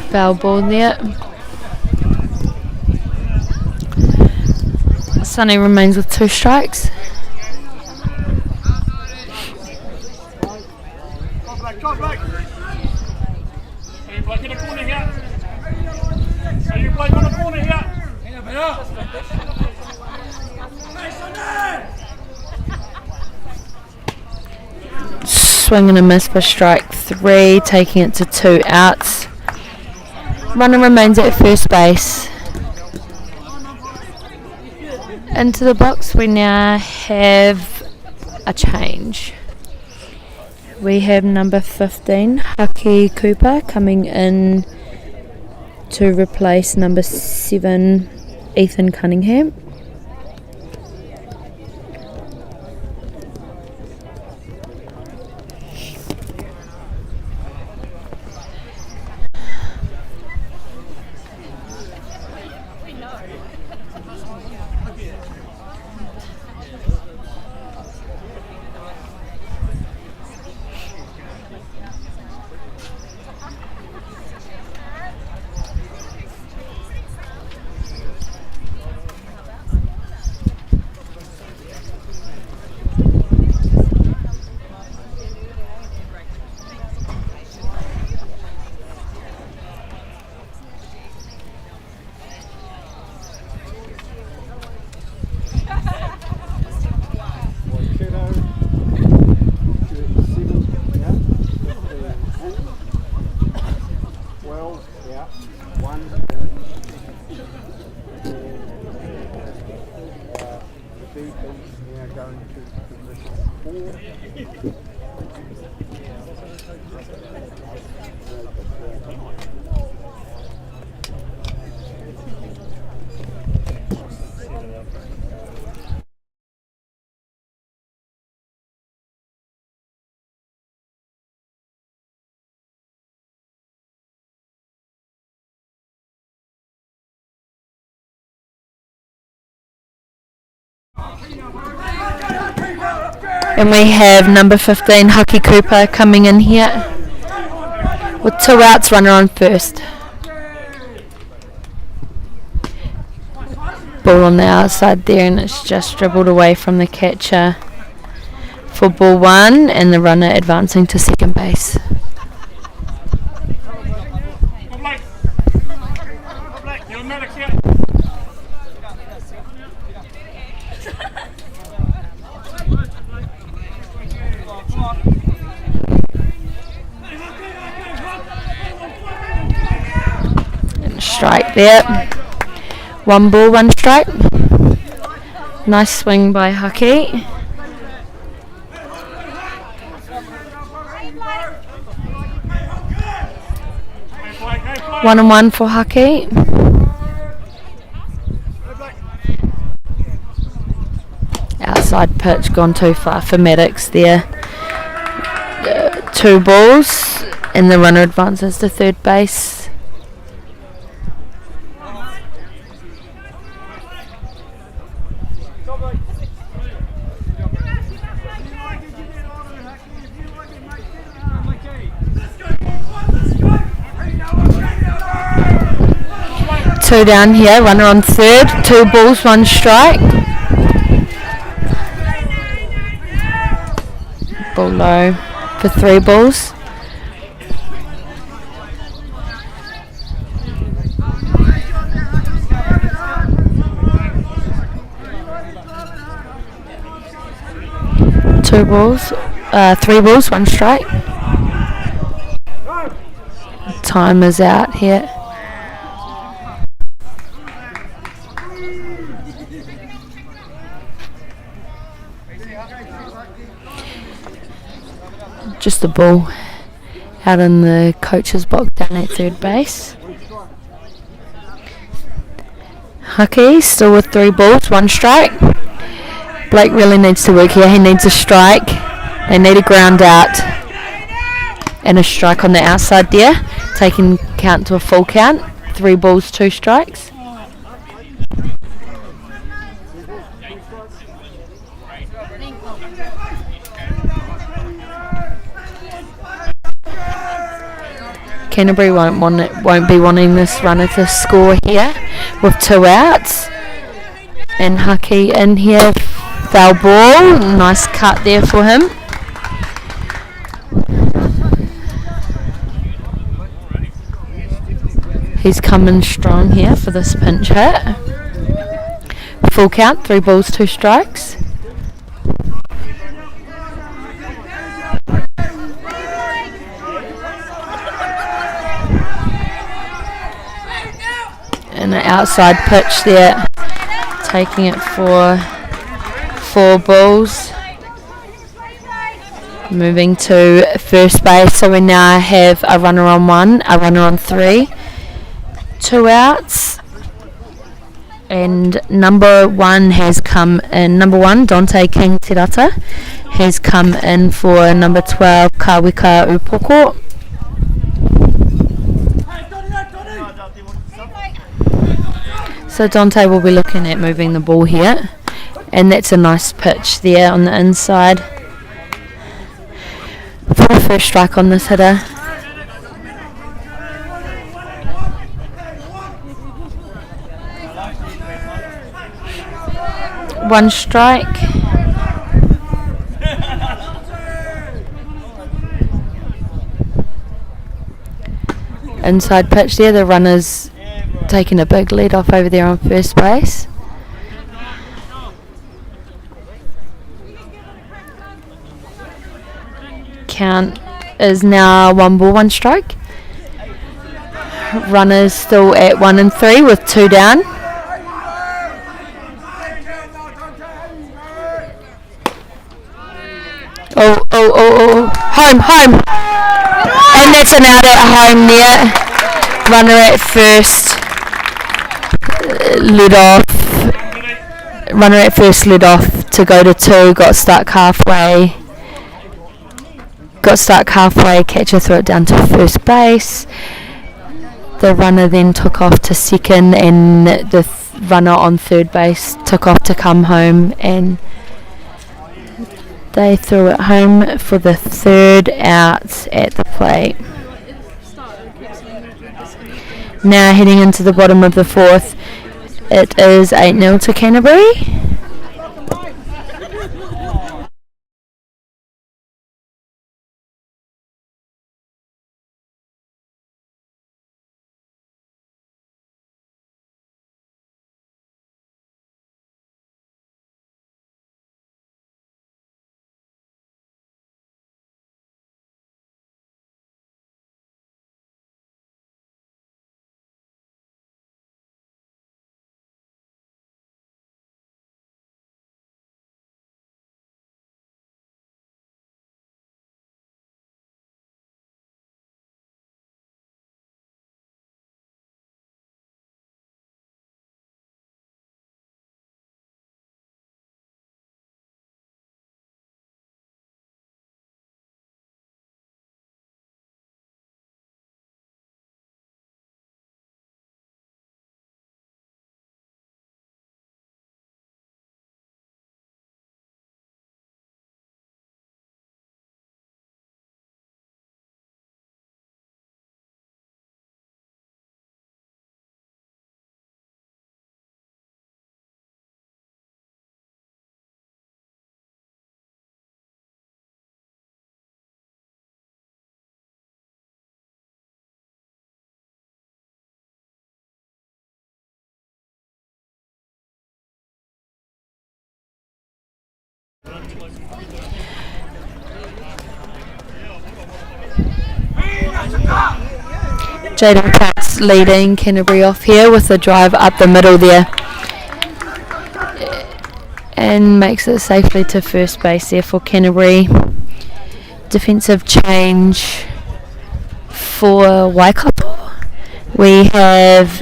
Foul ball there. Sunny remains with 2 strikes. Swing and a miss for strike 3, taking it to 2 outs. Runner remains at first base. Into the box we now have a change. We have number 15 Haki Cooper coming in to replace number 7 Ethan Cunningham. And we have number 15 Haki Cooper coming in here with 2 outs, runner on first. Ball on the outside there, and it's just dribbled away from the catcher for ball 1, and the runner advancing to second base. Strike there. 1 ball, 1 strike. Nice swing by Haki. One and 1 for Haki. Outside pitch, gone too far for Maddox there. 2 balls, and the runner advances to third base. 2 down here, runner on third, 2 balls, 1 strike. Ball low for 3 balls. Three balls, 1 strike. Time is out here. Just a ball out in the coach's box down at third base. Hucky still with 3 balls, 1 strike. Blake really needs to work here. He needs a strike. They need a ground out and a strike on the outside there, taking count to a full count. 3 balls, 2 strikes. Canterbury won't be wanting this runner to score here with 2 outs. And Hucky in here, foul ball, nice cut there for him. He's coming strong here for this pinch hit. Full count, 3 balls, 2 strikes. And an outside pitch there, taking it for 4 balls. Moving to first base, so we now have a runner on 1, a runner on 3, 2 outs. And number 1 has come in. Number 1, Dante King Terata, has come in for number 12, Kawika Upoko. So Dante will be looking at moving the ball here, and that's a nice pitch there on the inside for the first strike on this hitter. One strike. Inside pitch there, the runner's taking a big lead off over there on first base. Count is now 1 ball, 1 strike. Runners still at 1 and 3 with 2 down. Oh, home. And that's an out at home there. Runner at first. Led off to go to 2, got stuck halfway, catcher threw it down to first base. The runner then took off to second, and the runner on third base took off to come home, and they threw it home for the 3rd out at the plate. Now heading into the bottom of the 4th, it is 8-0 to Canterbury. Jaden Potts leading Canterbury off here with a drive up the middle there, and makes it safely to first base there for Canterbury. Defensive change for Waikato. We have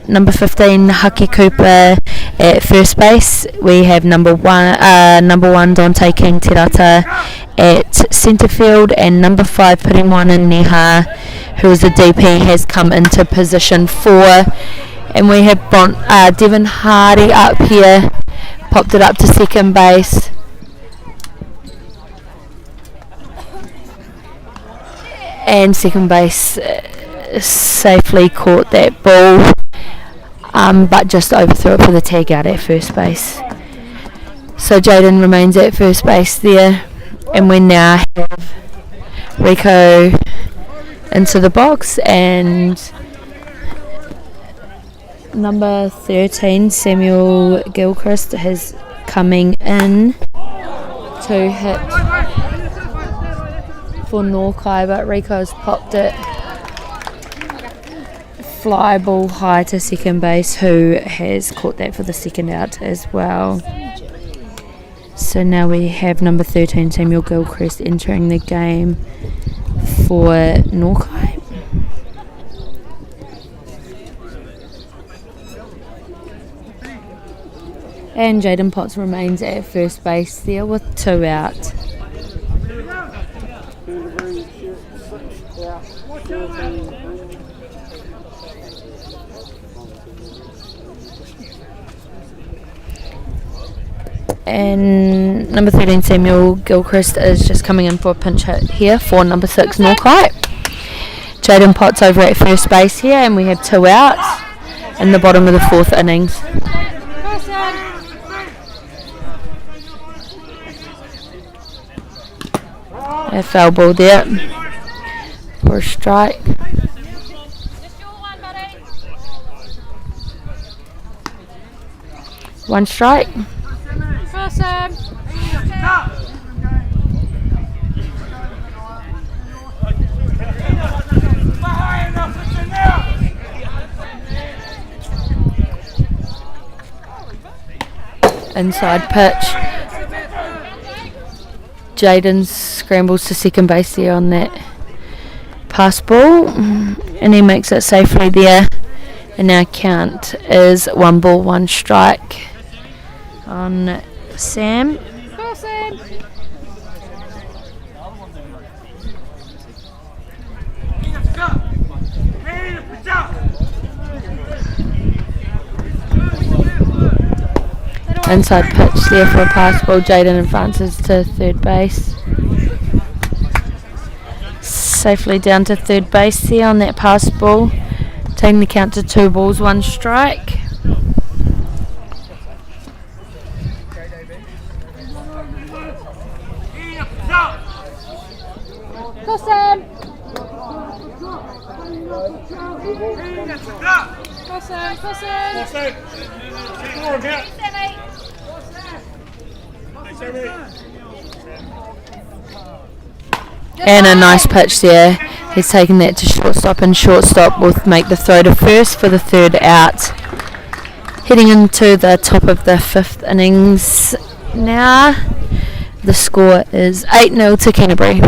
number 15 Haki Cooper at first base. We have number one Dante King Terata at centre field, and number 5 putting one in Neha, who is a DP, has come into position 4. And we have Devon Hardy up here, popped it up to second base. And second base safely caught that ball, but just overthrew it for the tag out at first base. So Jaden remains at first base there, and we now have Rico into the box, and number 13 Samuel Gilchrist is coming in to hit for Norkai, but Rico's popped it fly ball high to second base, who has caught that for the second out as well. So now we have number 13 Samuel Gilchrist entering the game for Norkai. And Jaden Potts remains at first base there with 2 out. And number 13 Samuel Gilchrist is just coming in for a pinch hit here for number 6 Norkai. Jaden Potts over at first base here, and we have 2 outs in the bottom of the 4th innings. A foul ball there for a strike. One strike. Awesome. Inside pitch. Jaden scrambles to second base there on that pass ball, and he makes it safely there. And our count is 1 ball, 1 strike on Sam. Go, Sam. Inside pitch there for a pass ball. Jaden advances to third base. Safely down to third base there on that pass ball. Taking the count to 2 balls, 1 strike. Go, Sam. Go, Sam. Go, Sam. And a nice pitch there. He's taken that to shortstop, and shortstop will make the throw to first for the 3rd out. Heading into the top of the 5th innings now. The score is 8-0 to Canterbury.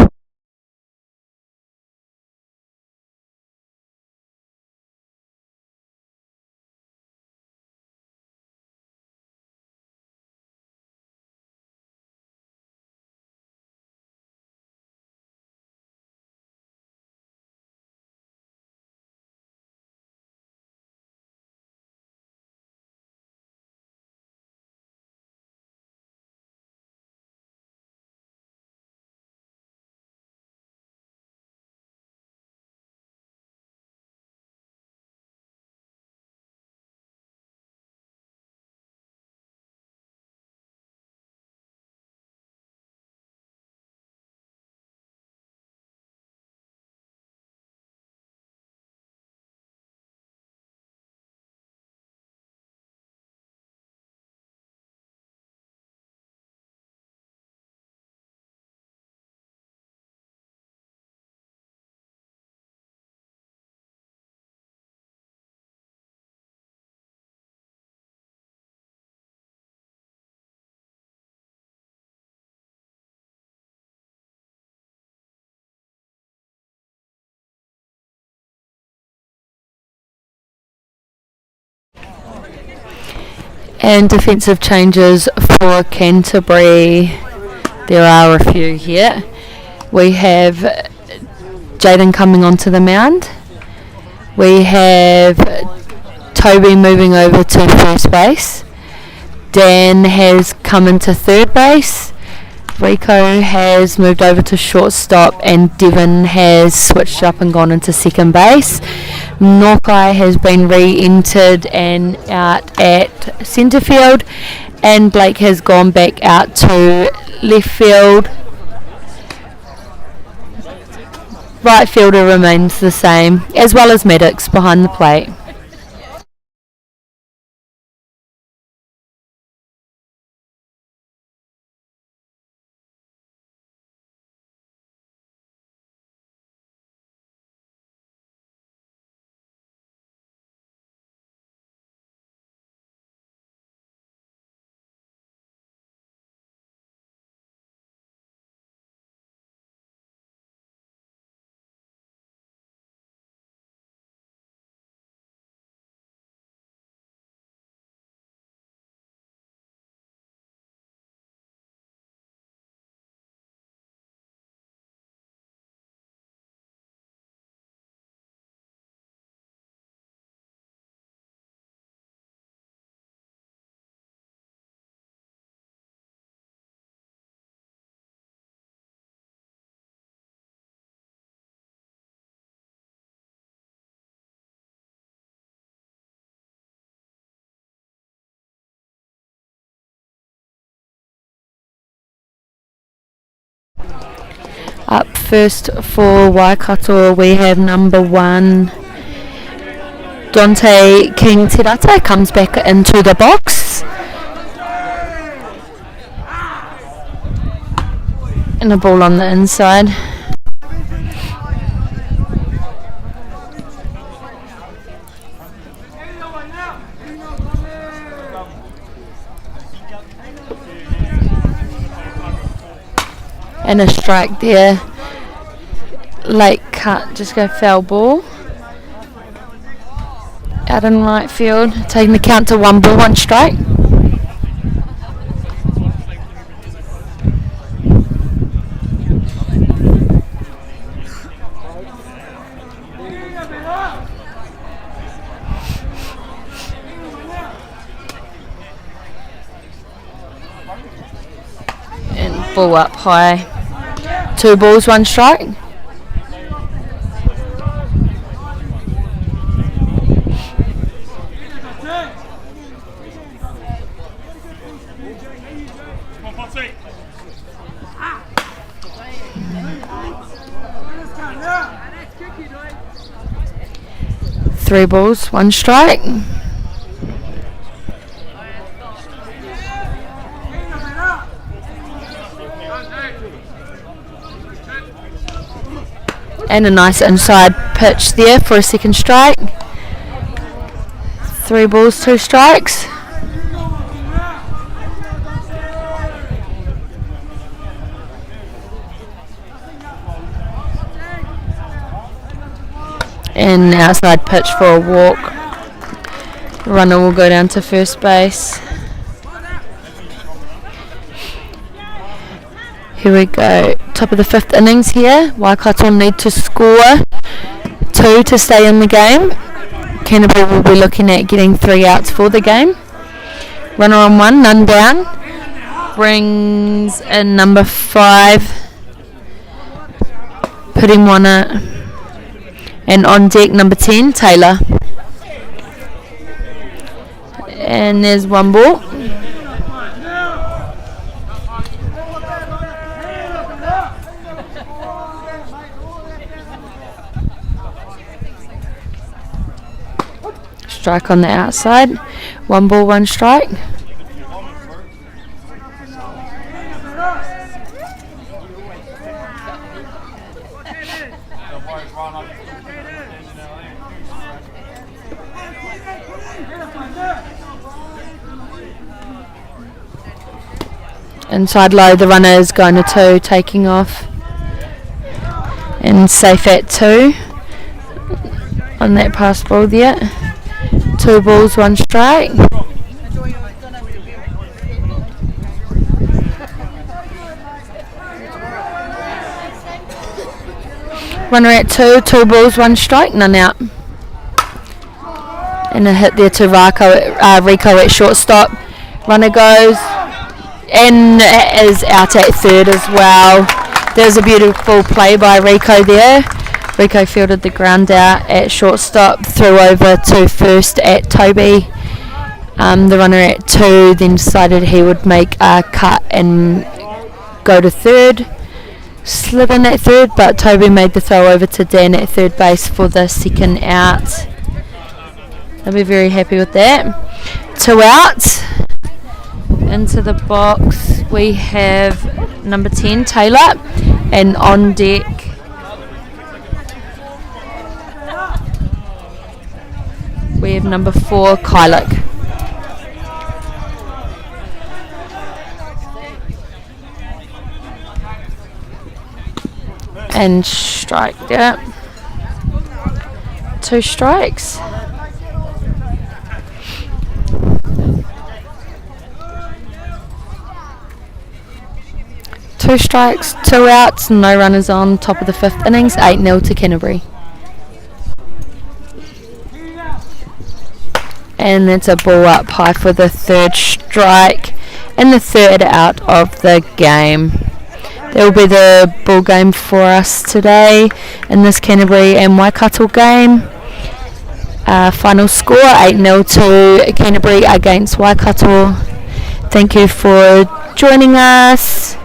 And defensive changes for Canterbury. There are a few here. We have Jaden coming onto the mound. We have Toby moving over to first base. Dan has come into third base. Rico has moved over to shortstop, and Devon has switched up and gone into second base. Nokai has been re-entered and out at centre field, and Blake has gone back out to left field. Right fielder remains the same, as well as Maddox behind the plate. Up first for Waikato, we have number 1, Dante King Terata comes back into the box. And a ball on the inside. And a strike there. Late cut, just go foul ball. Out in right field, taking the count to 1 ball, 1 strike. And ball up high. 2 balls, 1 strike. Three balls, 1 strike. And a nice inside pitch there for a 2nd strike. 3 balls, 2 strikes. And outside pitch for a walk. Runner will go down to first base. Here we go. Top of the 5th innings here. Waikato need to score 2 to stay in the game. Canterbury will be looking at getting 3 outs for the game. Runner on 1, none down. Brings in number 5. Putting 1 out. And on deck, number 10, Taylor. And there's 1 ball. Strike on the outside. 1 ball, 1 strike. Inside low, the runner is going to 2, taking off. And safe at 2 on that pass ball there. 2 balls, 1 strike. Runner at 2, 2 balls, 1 strike, none out. And a hit there to Rico at shortstop. Runner goes and is out at third as well. There's a beautiful play by Rico there. Rico fielded the ground out at shortstop, threw over to first at Toby. The runner at 2 then decided he would make a cut and go to third. Slid in at third, but Toby made the throw over to Dan at third base for the second out. They'll be very happy with that. 2 out. Into the box we have number 10 Taylor, and on deck we have number 4 Kylick. And strike there. 2 strikes. Two strikes, 2 outs, no runners on. Top of the 5th innings, 8-0 to Canterbury. And that's a ball up high for the 3rd strike and the 3rd out of the game. That will be the ball game for us today in this Canterbury and Waikato game. Final score 8-0 to Canterbury against Waikato. Thank you for joining us.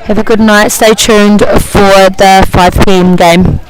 Have a good night. Stay tuned for the 5 p.m. game.